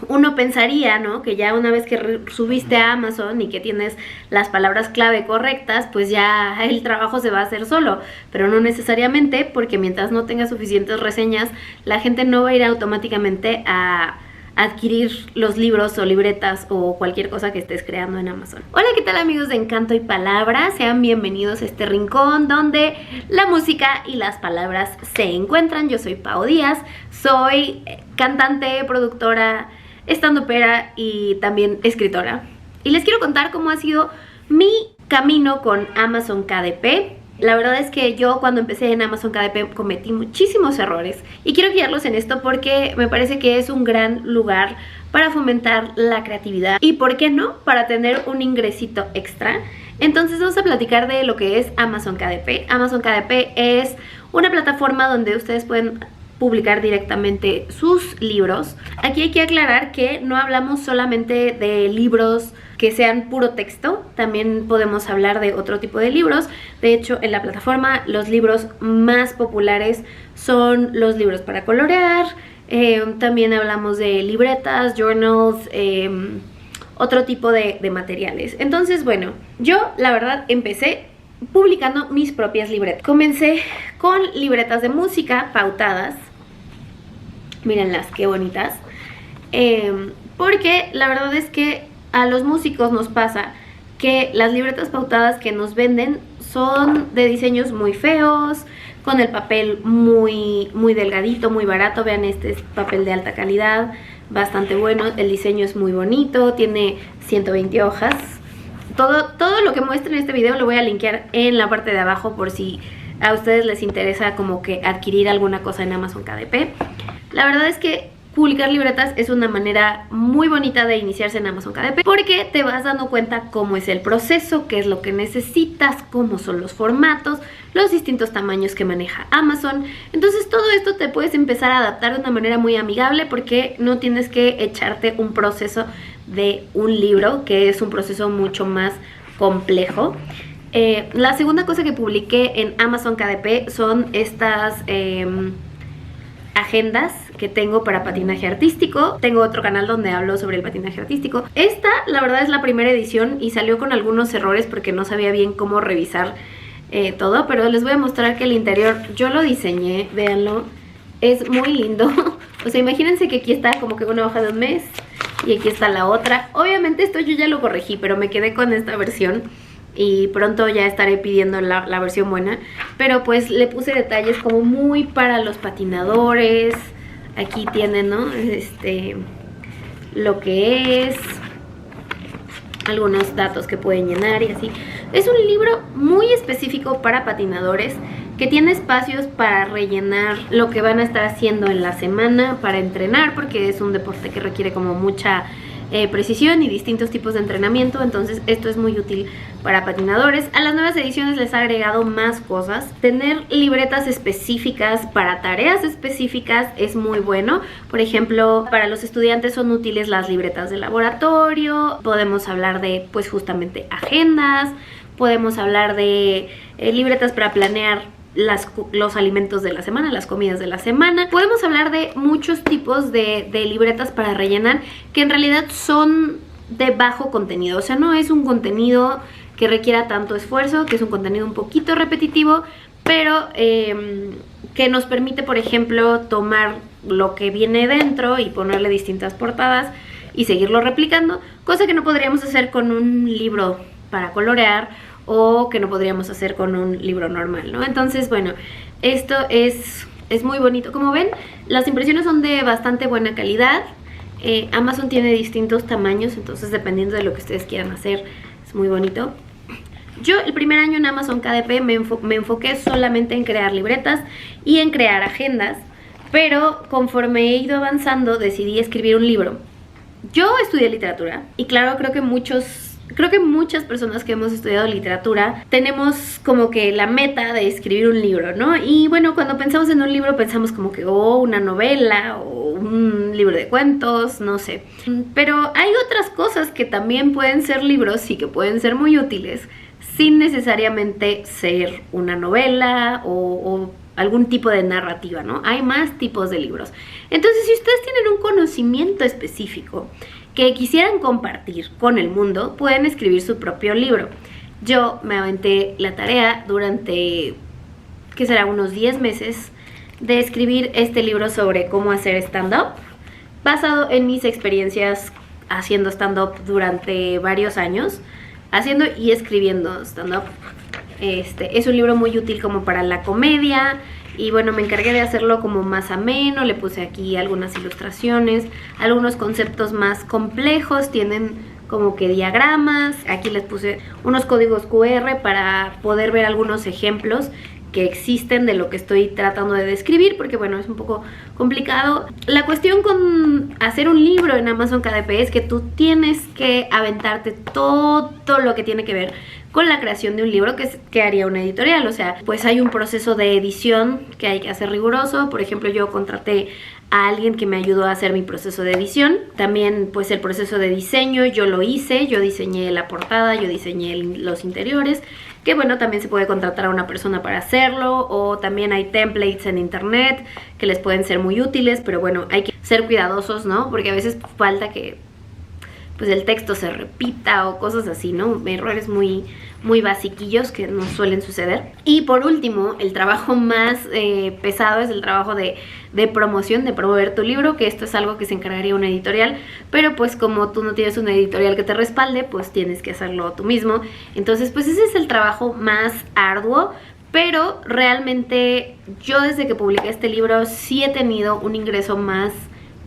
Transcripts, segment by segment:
uno pensaría, ¿no? Que ya una vez que subiste a Amazon y que tienes las palabras clave correctas, pues ya el trabajo se va a hacer solo, pero no necesariamente, porque mientras no tengas suficientes reseñas, la gente no va a ir automáticamente a adquirir los libros o libretas o cualquier cosa que estés creando en Amazon. Hola, ¿qué tal amigos de Encanto y Palabras? Sean bienvenidos a este rincón donde la música y las palabras se encuentran. Yo soy Pau Díaz, soy cantante, productora, estandupera y también escritora. Y les quiero contar cómo ha sido mi camino con Amazon KDP. La verdad es que yo cuando empecé en Amazon KDP cometí muchísimos errores y quiero guiarlos en esto porque me parece que es un gran lugar para fomentar la creatividad y, ¿por qué no?, para tener un ingresito extra. Entonces vamos a platicar de lo que es Amazon KDP. Amazon KDP es una plataforma donde ustedes pueden publicar directamente sus libros. Aquí hay que aclarar que no hablamos solamente de libros que sean puro texto, también podemos hablar de otro tipo de libros. De hecho, en la plataforma los libros más populares son los libros para colorear, también hablamos de libretas, journals, otro tipo de materiales. Entonces, bueno, yo la verdad empecé publicando mis propias libretas. Comencé con libretas de música pautadas. Mírenlas, qué bonitas. Porque la verdad es que a los músicos nos pasa que las libretas pautadas que nos venden son de diseños muy feos, con el papel muy delgadito, muy barato. Vean, este es papel de alta calidad, bastante bueno. El diseño es muy bonito, tiene 120 hojas. Todo lo que muestre en este video lo voy a linkear en la parte de abajo por si a ustedes les interesa como que adquirir alguna cosa en Amazon KDP. La verdad es que publicar libretas es una manera muy bonita de iniciarse en Amazon KDP porque te vas dando cuenta cómo es el proceso, qué es lo que necesitas, cómo son los formatos, los distintos tamaños que maneja Amazon. Entonces todo esto te puedes empezar a adaptar de una manera muy amigable porque no tienes que echarte un proceso de un libro, que es un proceso mucho más complejo. La segunda cosa que publiqué en Amazon KDP son estas agendas que tengo para patinaje artístico. Tengo otro canal donde hablo sobre el patinaje artístico. Esta, la verdad, es la primera edición y salió con algunos errores porque no sabía bien cómo revisar todo, pero les voy a mostrar que el interior yo lo diseñé, véanlo, es muy lindo. O sea, imagínense que aquí está como que una hoja de un mes y aquí está la otra. Obviamente esto yo ya lo corregí, pero me quedé con esta versión y pronto ya estaré pidiendo la versión buena, pero pues le puse detalles como muy para los patinadores. Aquí tienen, ¿no? Lo que es, algunos datos que pueden llenar y así. Es un libro muy específico para patinadores que tiene espacios para rellenar lo que van a estar haciendo en la semana, para entrenar, porque es un deporte que requiere como mucha precisión y distintos tipos de entrenamiento. Entonces esto es muy útil para patinadores. A las nuevas ediciones les ha agregado más cosas. Tener libretas específicas para tareas específicas es muy bueno. Por ejemplo, para los estudiantes son útiles las libretas de laboratorio. Podemos hablar de, pues, justamente agendas. Podemos hablar de libretas para planear los alimentos de la semana, las comidas de la semana. Podemos hablar de muchos tipos de libretas para rellenar que en realidad son de bajo contenido. O sea, no es un contenido que requiera tanto esfuerzo, que es un contenido un poquito repetitivo, pero que nos permite, por ejemplo, tomar lo que viene dentro y ponerle distintas portadas y seguirlo replicando, cosa que no podríamos hacer con un libro para colorear o que no podríamos hacer con un libro normal, ¿no? Entonces, bueno, esto es muy bonito. Como ven, las impresiones son de bastante buena calidad. Amazon tiene distintos tamaños, entonces dependiendo de lo que ustedes quieran hacer, es muy bonito. Yo el primer año en Amazon KDP me enfoqué solamente en crear libretas y en crear agendas, pero conforme he ido avanzando decidí escribir un libro. Yo estudié literatura y claro, creo que muchas personas que hemos estudiado literatura tenemos como que la meta de escribir un libro, ¿no? Y bueno, cuando pensamos en un libro pensamos como que una novela o un libro de cuentos, no sé. Pero hay otras cosas que también pueden ser libros y que pueden ser muy útiles sin necesariamente ser una novela o algún tipo de narrativa, ¿no? Hay más tipos de libros. Entonces, si ustedes tienen un conocimiento específico que quisieran compartir con el mundo, pueden escribir su propio libro. Yo me aventé la tarea durante, ¿qué será?, unos 10 meses de escribir este libro sobre cómo hacer stand-up, basado en mis experiencias haciendo stand-up durante varios años, haciendo y escribiendo stand-up. Es un libro muy útil como para la comedia y bueno, me encargué de hacerlo como más ameno, le puse aquí algunas ilustraciones, algunos conceptos más complejos, tienen como que diagramas, aquí les puse unos códigos QR para poder ver algunos ejemplos que existen de lo que estoy tratando de describir, porque bueno, es un poco complicado. La cuestión con hacer un libro en Amazon KDP es que tú tienes que aventarte todo lo que tiene que ver con la creación de un libro que haría una editorial. O sea, pues hay un proceso de edición que hay que hacer riguroso. Por ejemplo, yo contraté a alguien que me ayudó a hacer mi proceso de edición. También pues el proceso de diseño yo lo hice, yo diseñé la portada, yo diseñé los interiores, que bueno, también se puede contratar a una persona para hacerlo, o también hay templates en internet que les pueden ser muy útiles, pero bueno, hay que ser cuidadosos, ¿no? Porque a veces falta que pues el texto se repita o cosas así, ¿no? Errores muy basiquillos que no suelen suceder. Y por último, el trabajo más pesado es el trabajo de promoción, de promover tu libro, que esto es algo que se encargaría una editorial, pero pues como tú no tienes una editorial que te respalde, pues tienes que hacerlo tú mismo. Entonces pues ese es el trabajo más arduo, pero realmente yo desde que publiqué este libro sí he tenido un ingreso más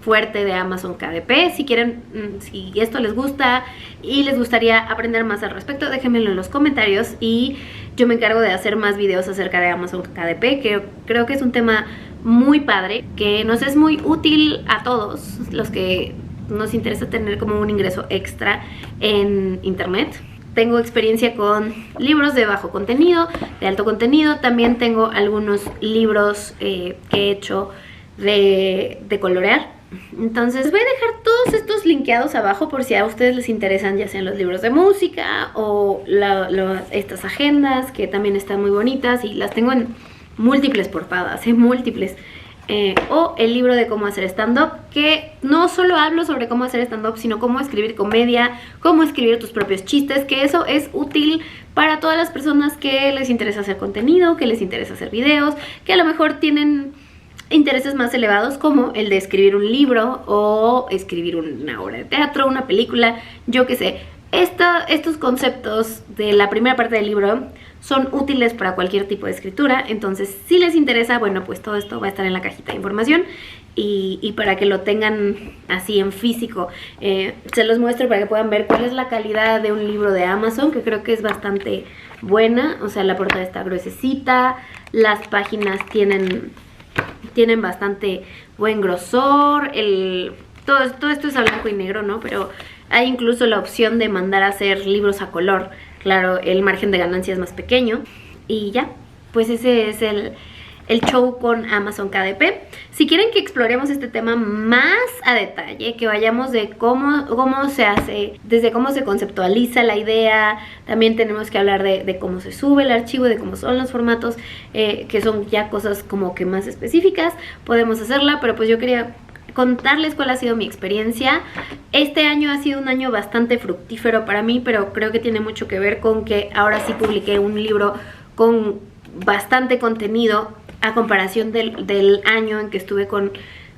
fuerte de Amazon KDP. Si quieren, si esto les gusta y les gustaría aprender más al respecto, déjenmelo en los comentarios y yo me encargo de hacer más videos acerca de Amazon KDP, que creo que es un tema muy padre, que nos es muy útil a todos los que nos interesa tener como un ingreso extra en internet. Tengo experiencia con libros de bajo contenido, de alto contenido, también tengo algunos libros que he hecho de colorear. Entonces voy a dejar todos estos linkeados abajo por si a ustedes les interesan, ya sean los libros de música o estas agendas que también están muy bonitas y las tengo en múltiples portadas, múltiples. O el libro de cómo hacer stand-up, que no solo hablo sobre cómo hacer stand-up, sino cómo escribir comedia, cómo escribir tus propios chistes, que eso es útil para todas las personas que les interesa hacer contenido, que les interesa hacer videos, que a lo mejor tienen intereses más elevados como el de escribir un libro o escribir una obra de teatro, una película, yo qué sé. Estos conceptos de la primera parte del libro son útiles para cualquier tipo de escritura, entonces si les interesa, bueno, pues todo esto va a estar en la cajita de información y para que lo tengan así en físico, se los muestro para que puedan ver cuál es la calidad de un libro de Amazon, que creo que es bastante buena. O sea, la portada está gruesecita, las páginas tienen bastante buen grosor, todo esto es a blanco y negro, ¿no? Pero hay incluso la opción de mandar a hacer libros a color. Claro, el margen de ganancia es más pequeño. Y ya, pues ese es el show con Amazon KDP. Si quieren que exploremos este tema más a detalle, que vayamos de cómo se hace, desde cómo se conceptualiza la idea, también tenemos que hablar de cómo se sube el archivo, de cómo son los formatos, que son ya cosas como que más específicas, podemos hacerla, pero pues yo quería contarles cuál ha sido mi experiencia. Este año ha sido un año bastante fructífero para mí, pero creo que tiene mucho que ver con que ahora sí publiqué un libro con bastante contenido a comparación del año en que estuve con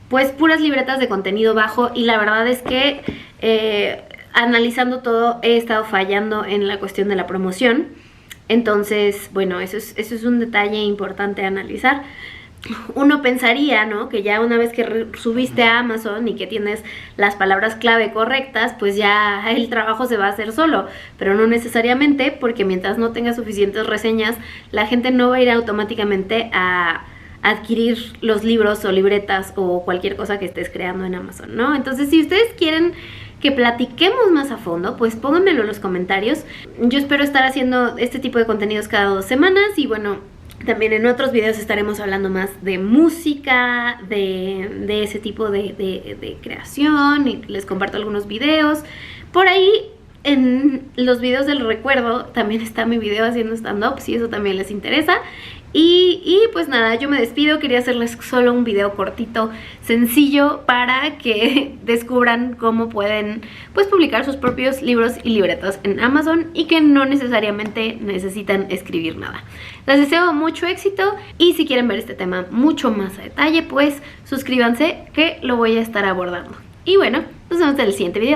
pues puras libretas de contenido bajo, y la verdad es que analizando todo he estado fallando en la cuestión de la promoción. Entonces, bueno, eso es un detalle importante a analizar. Uno pensaría, ¿no?, que ya una vez que subiste a Amazon y que tienes las palabras clave correctas, pues ya el trabajo se va a hacer solo, pero no necesariamente, porque mientras no tengas suficientes reseñas, la gente no va a ir automáticamente a adquirir los libros o libretas o cualquier cosa que estés creando en Amazon, ¿no? Entonces, si ustedes quieren que platiquemos más a fondo, pues pónganmelo en los comentarios. Yo espero estar haciendo este tipo de contenidos cada 2 semanas y bueno, también en otros videos estaremos hablando más de música, de ese tipo de creación, y les comparto algunos videos. Por ahí en los videos del recuerdo también está mi video haciendo stand-up, si eso también les interesa. Y pues nada, yo me despido, quería hacerles solo un video cortito, sencillo, para que descubran cómo pueden pues publicar sus propios libros y libretos en Amazon y que no necesariamente necesitan escribir nada. Les deseo mucho éxito y si quieren ver este tema mucho más a detalle, pues suscríbanse que lo voy a estar abordando. Y bueno, nos vemos en el siguiente video.